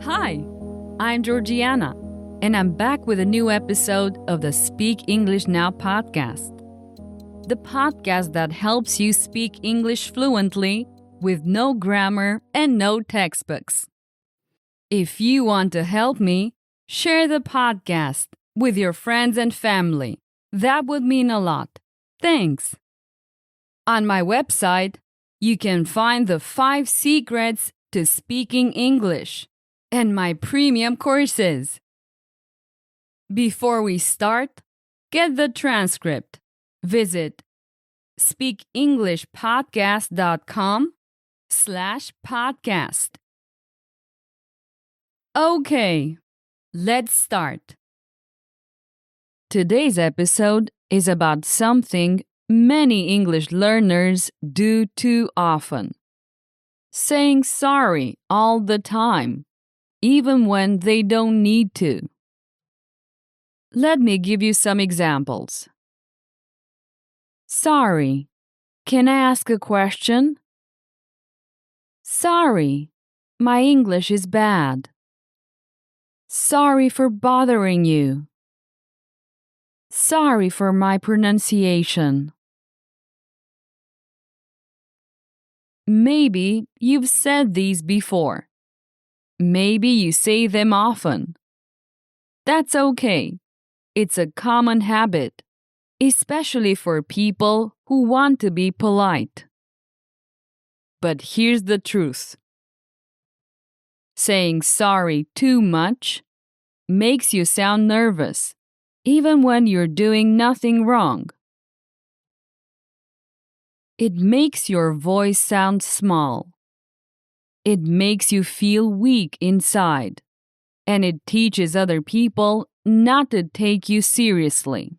Hi, I'm Georgiana, and I'm back with a new episode of the Speak English Now podcast. The podcast that helps you speak English fluently with no grammar and no textbooks. If you want to help me, share the podcast with your friends and family. That would mean a lot. Thanks. On my website, you can find the 5 secrets to speaking English and my premium courses. Before we start, get the transcript. Visit speakenglishpodcast.com/podcast. Okay, let's start. Today's episode is about something many English learners do too often. Saying sorry all the time, even when they don't need to. Let me give you some examples. Sorry, can I ask a question? Sorry, my English is bad. Sorry for bothering you. Sorry for my pronunciation. Maybe you've said these before. Maybe you say them often. That's okay. It's a common habit, especially for people who want to be polite. But here's the truth. Saying sorry too much makes you sound nervous, even when you're doing nothing wrong. It makes your voice sound small. It makes you feel weak inside, and it teaches other people not to take you seriously.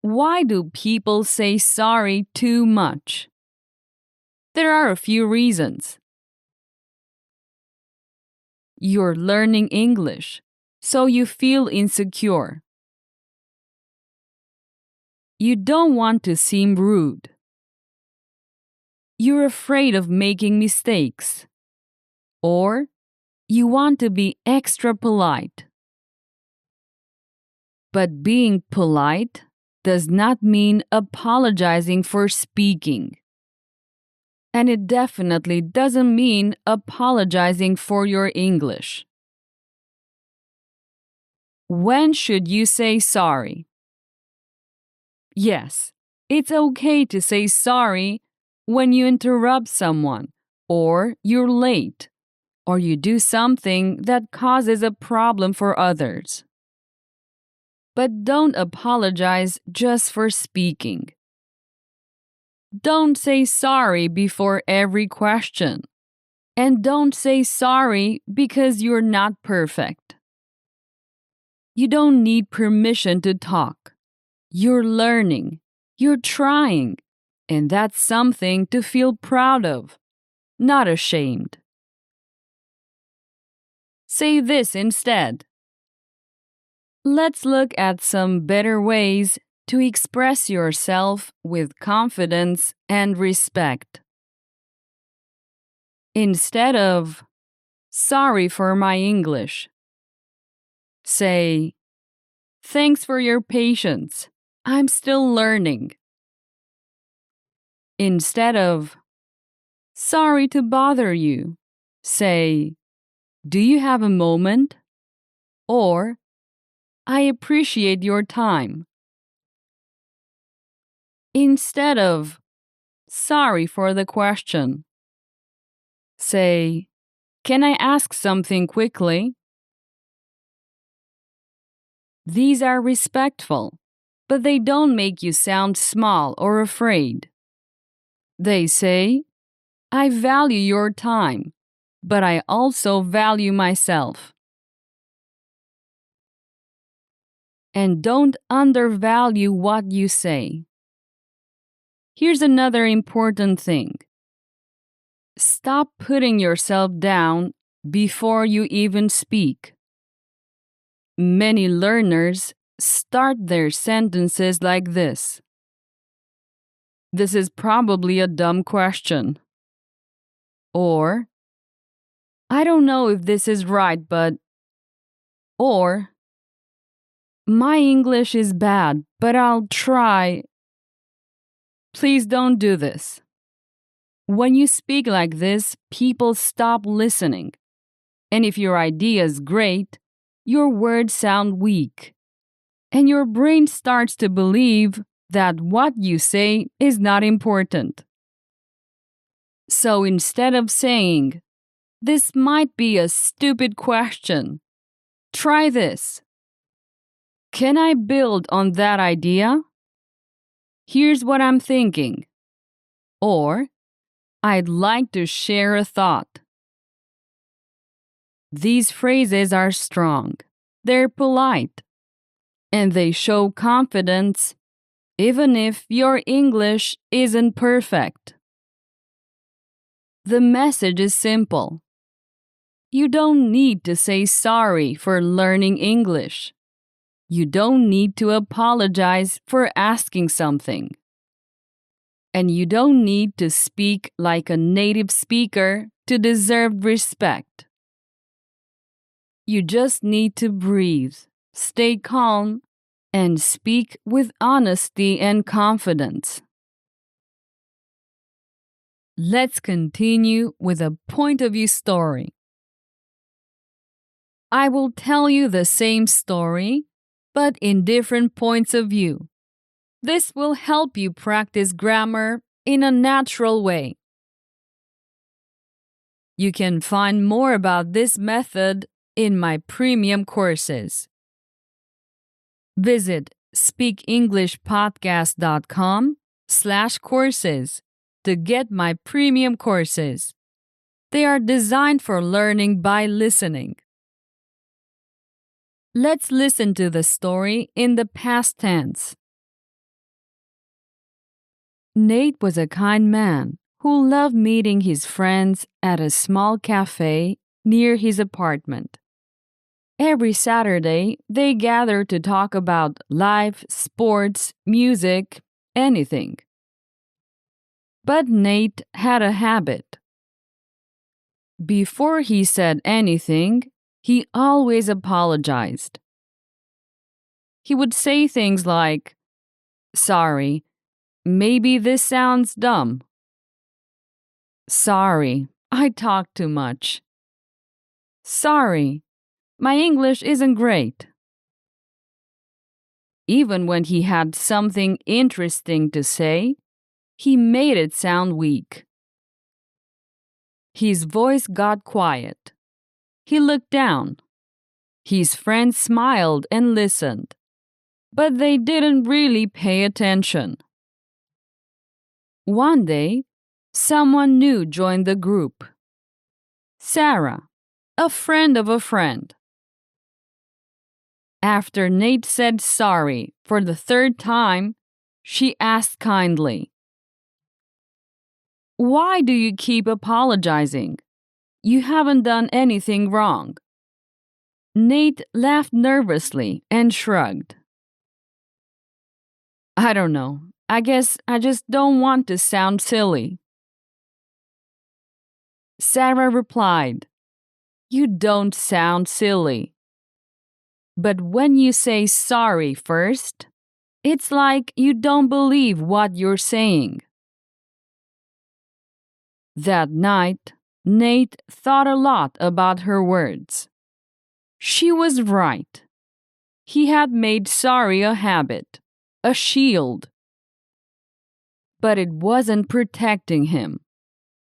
Why do people say sorry too much? There are a few reasons. You're learning English, so you feel insecure. You don't want to seem rude. You're afraid of making mistakes. Or you want to be extra polite. But being polite does not mean apologizing for speaking. And it definitely doesn't mean apologizing for your English. When should you say sorry? Yes, it's okay to say sorry when you interrupt someone, or you're late, or you do something that causes a problem for others. But don't apologize just for speaking. Don't say sorry before every question. And don't say sorry because you're not perfect. You don't need permission to talk. You're learning. You're trying. And that's something to feel proud of, not ashamed. Say this instead. Let's look at some better ways to express yourself with confidence and respect. Instead of, sorry for my English, say, thanks for your patience. I'm still learning. Instead of, sorry to bother you, say, do you have a moment? Or, I appreciate your time. Instead of, sorry for the question, say, can I ask something quickly? These are respectful, but they don't make you sound small or afraid. They say, I value your time, but I also value myself. And don't undervalue what you say. Here's another important thing. Stop putting yourself down before you even speak. Many learners start their sentences like this. This is probably a dumb question. Or, I don't know if this is right, but. Or, my English is bad, but I'll try. Please don't do this. When you speak like this, people stop listening. And if your idea is great, your words sound weak. And your brain starts to believe that what you say is not important. So instead of saying, "This might be a stupid question," try this. "Can I build on that idea? Here's what I'm thinking." Or, "I'd like to share a thought." These phrases are strong, they're polite, and they show confidence even if your English isn't perfect. The message is simple. You don't need to say sorry for learning English. You don't need to apologize for asking something. And you don't need to speak like a native speaker to deserve respect. You just need to breathe, stay calm, and speak with honesty and confidence. Let's continue with a point of view story. I will tell you the same story, but in different points of view. This will help you practice grammar in a natural way. You can find more about this method in my premium courses. Visit speakenglishpodcast.com/courses to get my premium courses. They are designed for learning by listening. Let's listen to the story in the past tense. Nate was a kind man who loved meeting his friends at a small cafe near his apartment. Every Saturday, they gathered to talk about life, sports, music, anything. But Nate had a habit. Before he said anything, he always apologized. He would say things like, "Sorry, maybe this sounds dumb." "Sorry, I talk too much." "Sorry, my English isn't great." Even when he had something interesting to say, he made it sound weak. His voice got quiet. He looked down. His friends smiled and listened, but they didn't really pay attention. One day, someone new joined the group. Sarah, a friend of a friend. After Nate said sorry for the third time, she asked kindly, "Why do you keep apologizing? You haven't done anything wrong." Nate laughed nervously and shrugged. "I don't know. I guess I just don't want to sound silly." Sarah replied, "You don't sound silly. But when you say sorry first, it's like you don't believe what you're saying." That night, Nate thought a lot about her words. She was right. He had made sorry a habit, a shield. But it wasn't protecting him.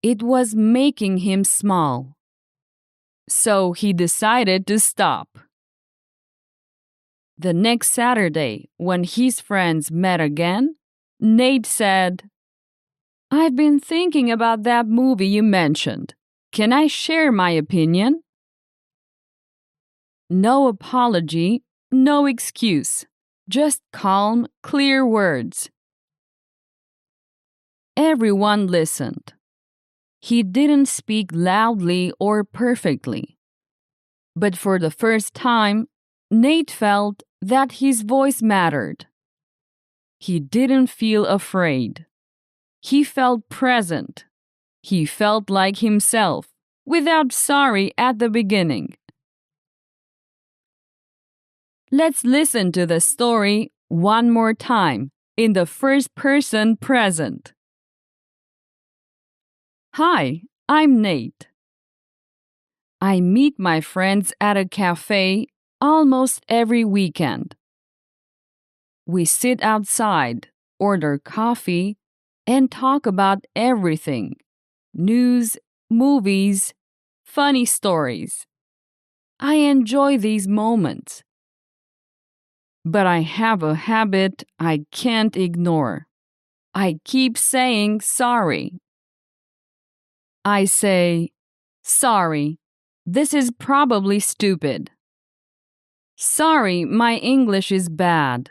It was making him small. So he decided to stop. The next Saturday, when his friends met again, Nate said, "I've been thinking about that movie you mentioned. Can I share my opinion?" No apology, no excuse, just calm, clear words. Everyone listened. He didn't speak loudly or perfectly. But for the first time, Nate felt that his voice mattered. He didn't feel afraid. He felt present. He felt like himself. without sorry at the beginning. Let's listen to the story one more time in the first person present. Hi, I'm Nate. I meet my friends at a cafe almost every weekend. We sit outside, order coffee, and talk about everything: news, movies, funny stories. I enjoy these moments. But I have a habit I can't ignore. I keep saying sorry. I say, sorry, this is probably stupid. Sorry, my English is bad.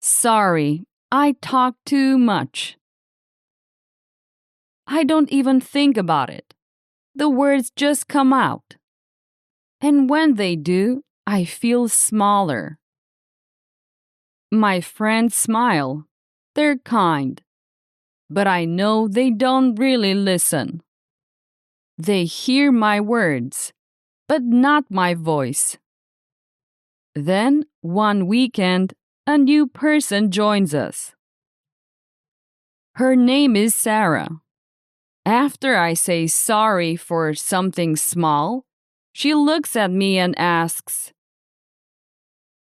Sorry, I talk too much. I don't even think about it. The words just come out. And when they do, I feel smaller. My friends smile. They're kind. But I know they don't really listen. They hear my words, but not my voice. Then, one weekend, a new person joins us. Her name is Sarah. After I say sorry for something small, she looks at me and asks,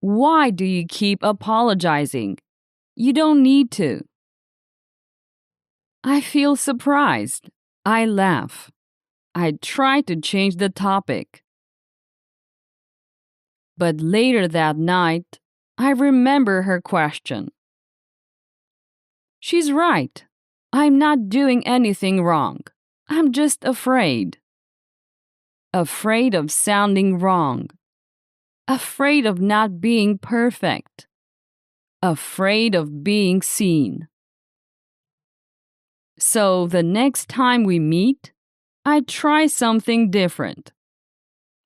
"Why do you keep apologizing? You don't need to." I feel surprised. I laugh. I try to change the topic. But later that night, I remember her question. She's right. I'm not doing anything wrong. I'm just afraid. Afraid of sounding wrong. Afraid of not being perfect. Afraid of being seen. So the next time we meet, I try something different.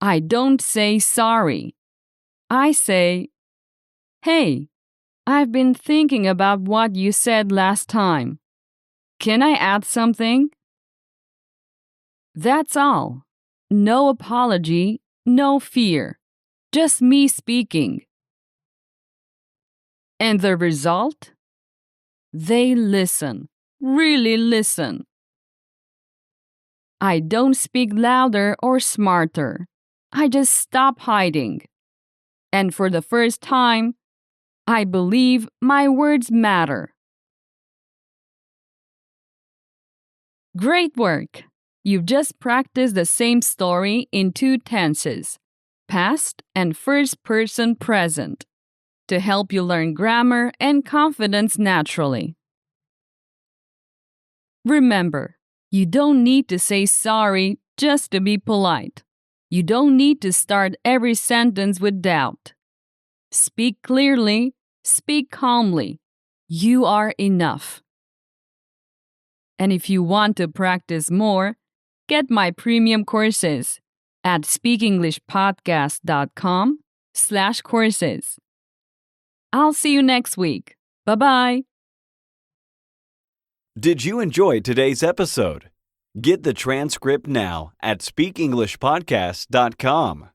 I don't say sorry. I say, "Hey, I've been thinking about what you said last time. Can I add something?" That's all. No apology, no fear. Just me speaking. And the result? They listen. Really listen. I don't speak louder or smarter. I just stop hiding. And for the first time, I believe my words matter. Great work! You've just practiced the same story in 2 tenses, past and first person present, to help you learn grammar and confidence naturally. Remember, you don't need to say sorry just to be polite. You don't need to start every sentence with doubt. Speak clearly, speak calmly. You are enough. And if you want to practice more, get my premium courses at speakenglishpodcast.com/courses. I'll see you next week. Bye-bye. Did you enjoy today's episode? Get the transcript now at speakenglishpodcast.com.